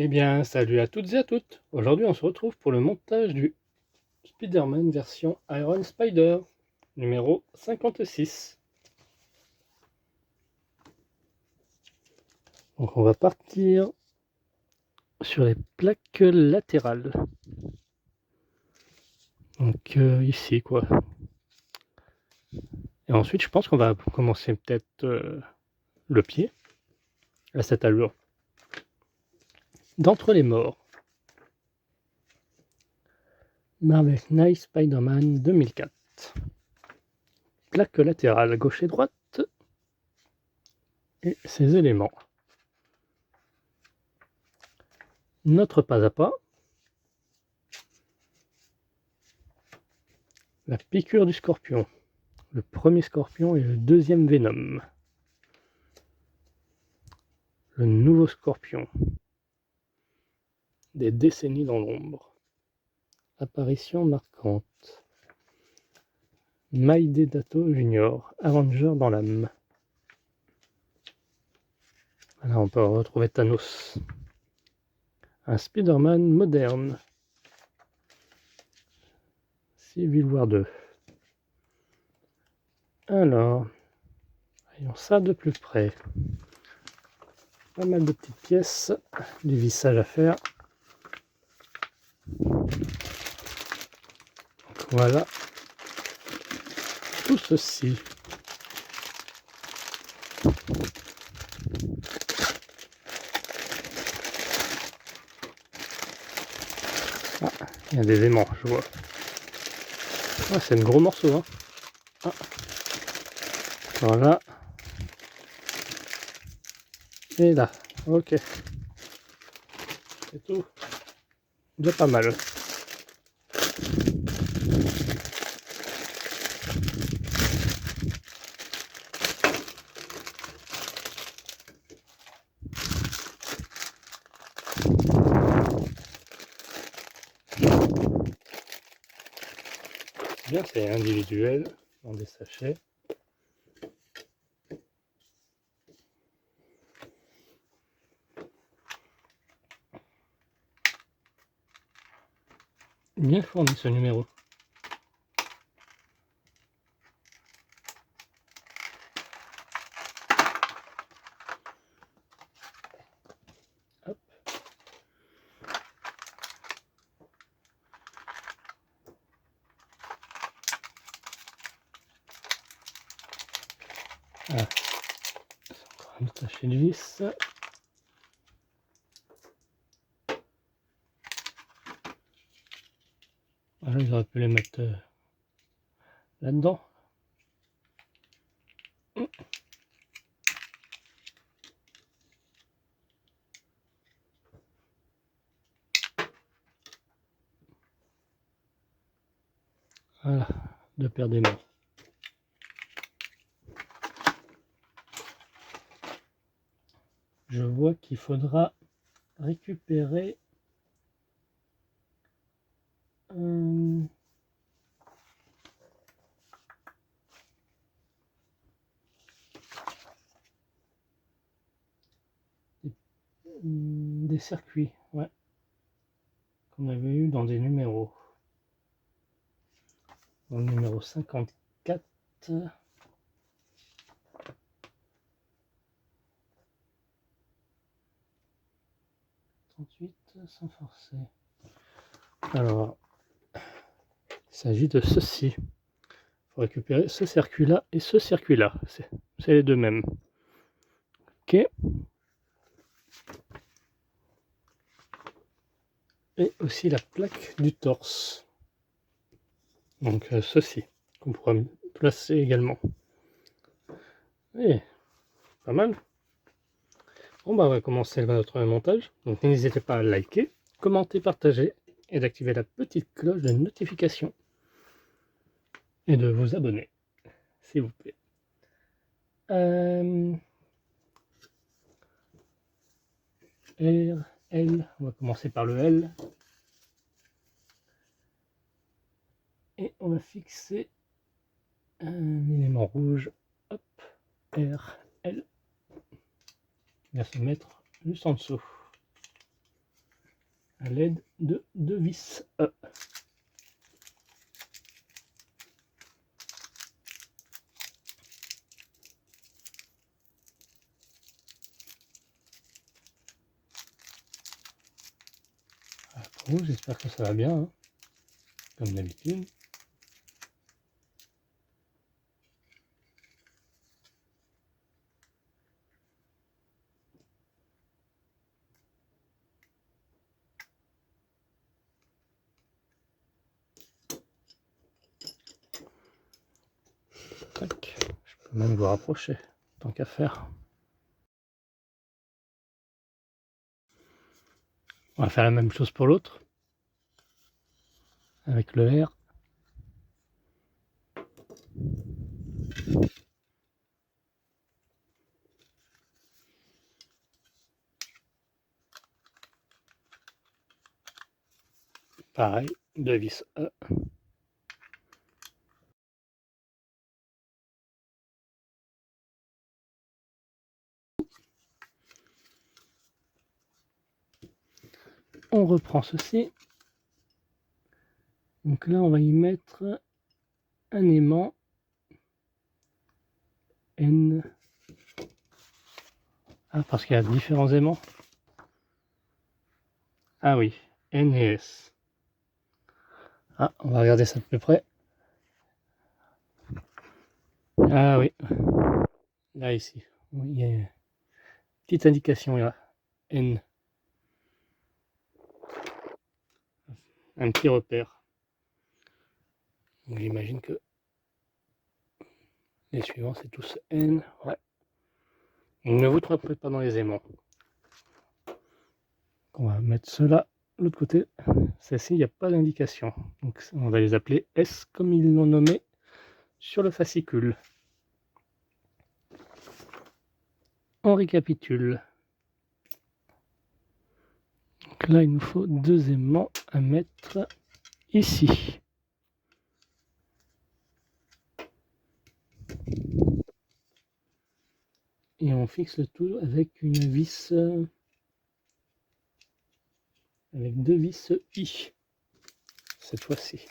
Eh bien, salut à toutes et à toutes. Aujourd'hui, on se retrouve pour le montage du Spider-Man version Iron Spider, numéro 56. Donc, on va partir sur les plaques latérales. Donc, ici, quoi. Et ensuite, je pense qu'on va commencer peut-être le pied, à cette allure. D'entre les morts. Marvel Knight Spider-Man 2004. Plaque latérale gauche et droite. Et ses éléments. Notre pas à pas. La piqûre du scorpion. Le premier scorpion et le deuxième Venom. Le nouveau scorpion. Des décennies dans l'ombre. Apparition marquante. Maidedato Junior, Avenger dans l'âme. Là, on peut retrouver Thanos. Un Spider-Man moderne. Civil War 2. Alors, voyons ça de plus près. Pas mal de petites pièces, du vissage à faire. Donc voilà tout ceci. Ah, il y a des aimants, je vois. Ah, c'est un gros morceau, hein. Ah. Voilà. Et là, ok. C'est tout. Déjà pas mal. Bien, c'est individuel dans des sachets. Bien fourni ce numéro. Hop. Ah. C'est encore un taché de vis. Voilà, ils auraient pu les mettre là-dedans. Voilà, deux paires d'aimants. Je vois qu'il faudra récupérer des circuits, ouais, qu'on avait eu dans des numéros. Dans le numéro 54. 38, sans forcer. Alors, il s'agit de ceci. Il faut récupérer ce circuit-là et ce circuit-là. C'est les deux mêmes. Ok. Et aussi la plaque du torse. Donc ceci, qu'on pourra placer également. Et pas mal. Bon bah on va commencer notre montage. Donc n'hésitez pas à liker, commenter, partager et d'activer la petite cloche de notification. Et de vous abonner, s'il vous plaît. R, L, on va commencer par le L. Et on va fixer un élément rouge. Hop, R, L. Il va se mettre juste en dessous. à l'aide de deux vis E. Pour vous, j'espère que ça va bien, hein, comme d'habitude. Tac. Je peux même vous rapprocher, tant qu'à faire. On va faire la même chose pour l'autre, avec le R. Pareil, deux vis E. On reprend ceci. Donc là, on va y mettre un aimant N. Ah, parce qu'il y a différents aimants. Ah oui, N et S. Ah, on va regarder ça de plus près. Ah oui, là ici, il y a une petite indication là, N. Un petit repère. J'imagine que les suivants c'est tous N. Ouais. Donc, ne vous trompez pas dans les aimants. On va mettre cela de l'autre côté. Celle-ci, il n'y a pas d'indication. Donc on va les appeler S comme ils l'ont nommé sur le fascicule. On récapitule. Donc là, il nous faut deux aimants à mettre ici. Et on fixe le tout avec une vis, avec deux vis I, cette fois-ci.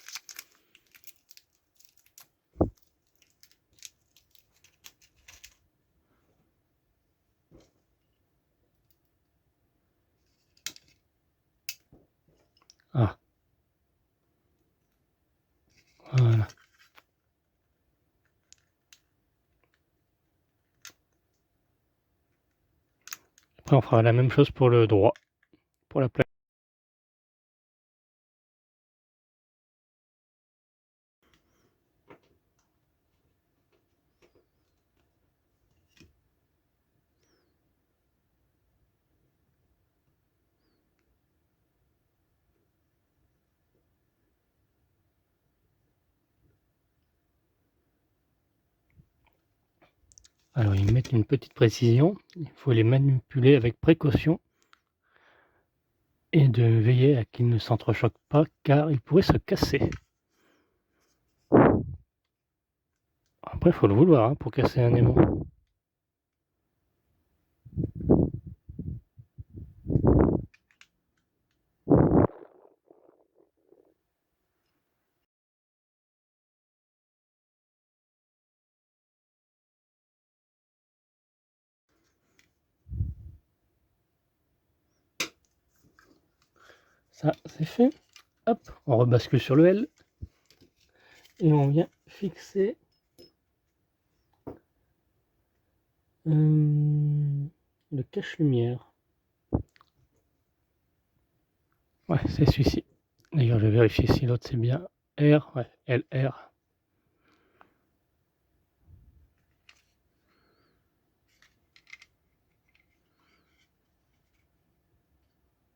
Ah. Voilà. Après, on fera la même chose pour le droit, pour la plaque. Alors, ils mettent une petite précision. Il faut les manipuler avec précaution et de veiller à qu'ils ne s'entrechoquent pas, car ils pourraient se casser. Après, il faut le vouloir hein, pour casser un aimant. Ça, c'est fait. Hop, on rebascule sur le L. Et on vient fixer le cache-lumière. Ouais, c'est celui-ci. D'ailleurs, je vais vérifier si l'autre c'est bien R. Ouais, LR.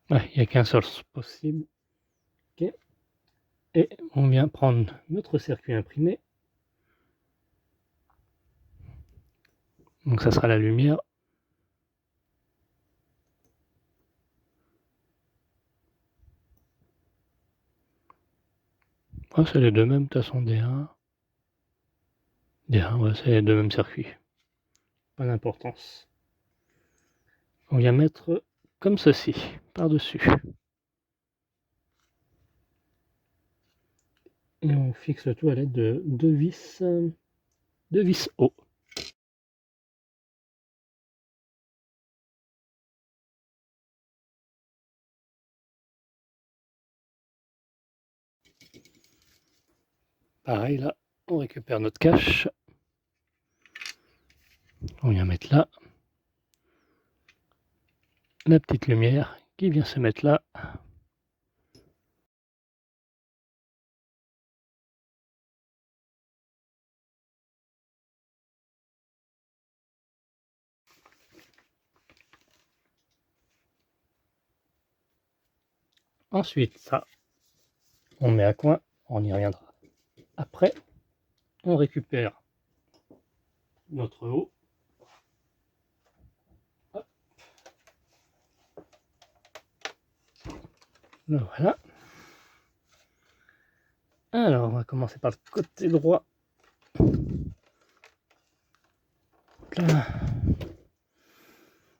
Ouais, il n'y a qu'un seul possible. Ok. Et on vient prendre notre circuit imprimé. Donc ça sera la lumière. Oh, c'est les deux mêmes, de toute façon, D1. D1, ouais, c'est les deux mêmes circuits. Pas d'importance. On vient mettre comme ceci, par-dessus. Et on fixe le tout à l'aide de deux vis haut. Pareil là, on récupère notre cache. On vient mettre là. La petite lumière qui vient se mettre là. Ensuite, ça, on met à coin, on y reviendra. Après, on récupère notre haut. Hop. Voilà. Alors, on va commencer par le côté droit. Là.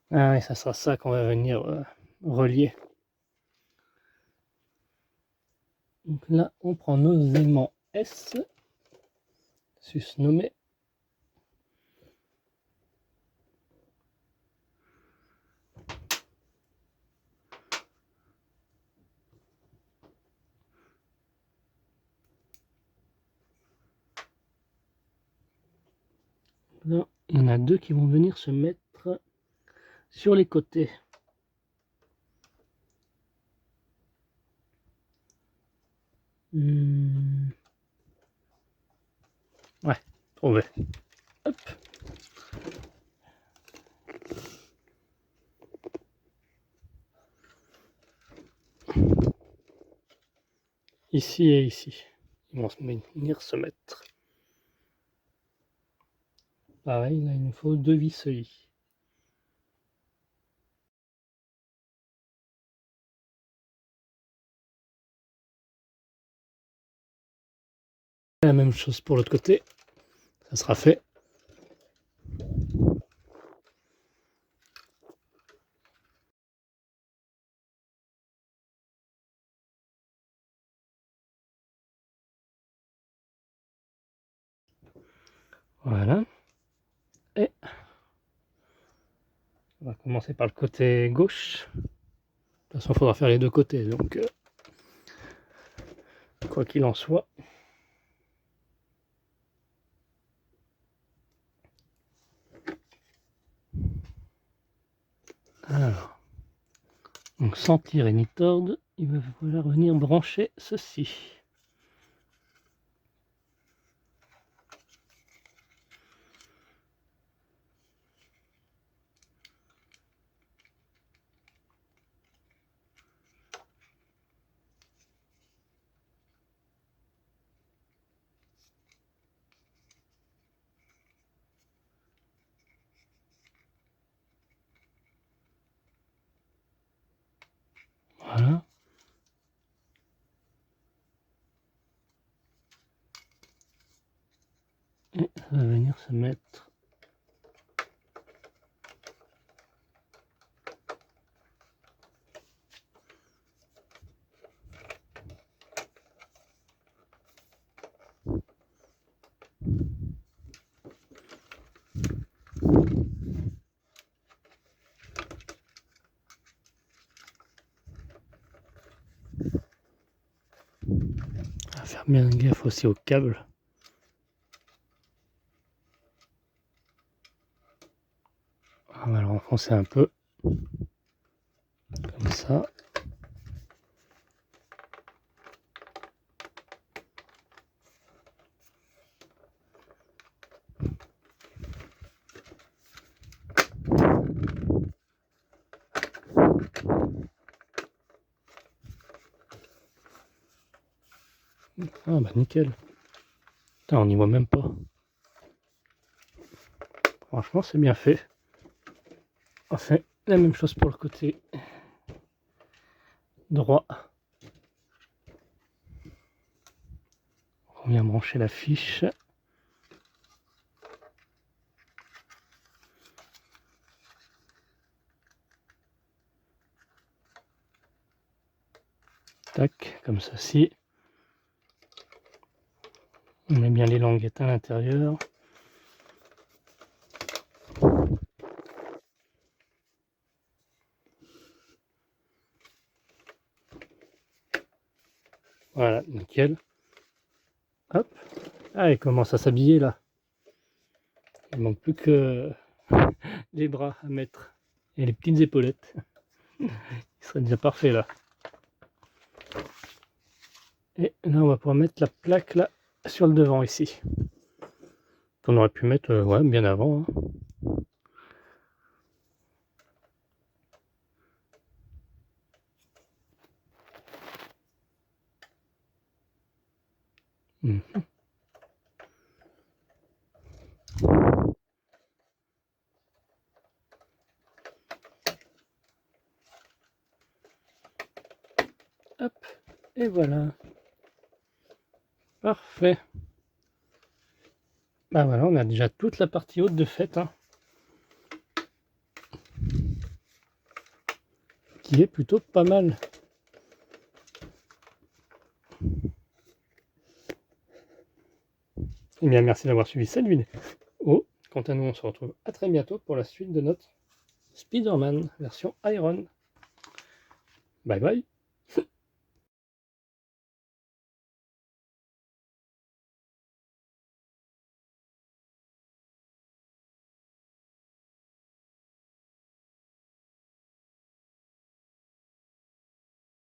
Ah oui, ça sera ça qu'on va venir relier. Donc là, on prend nos aimants S, susnommés. Là, il y en a deux qui vont venir se mettre sur les côtés. Ouais, trouvé. Hop. Ici et ici. Ils vont venir se mettre. Pareil, là, il nous faut deux vis-lis. La même chose pour l'autre côté. Ça sera fait. Voilà. Et on va commencer par le côté gauche. De toute façon, il faudra faire les deux côtés. Donc, quoi qu'il en soit. Alors, donc sans tirer ni tordre, il va falloir venir brancher ceci. Voilà. Et ça va venir se mettre à faire bien gaffe aussi au câble. On va le renfoncer un peu. Comme ça. Ah bah nickel. Putain, on n'y voit même pas. Franchement, c'est bien fait. On fait la même chose pour le côté droit. On vient brancher la fiche. Tac, comme ceci. On met bien les languettes à l'intérieur. Voilà, nickel. Hop. Ah, il commence à s'habiller là. Il manque plus que les bras à mettre et les petites épaulettes. Il serait déjà parfait là. Et là, on va pouvoir mettre la plaque là sur le devant ici. On aurait pu mettre ouais, bien avant. Hein. Hop, et voilà. Parfait. Bah voilà, on a déjà toute la partie haute de fait. Hein, qui est plutôt pas mal. Eh bien, merci d'avoir suivi cette vidéo. Quant à nous, on se retrouve à très bientôt pour la suite de notre Spider-Man version Iron. Bye bye.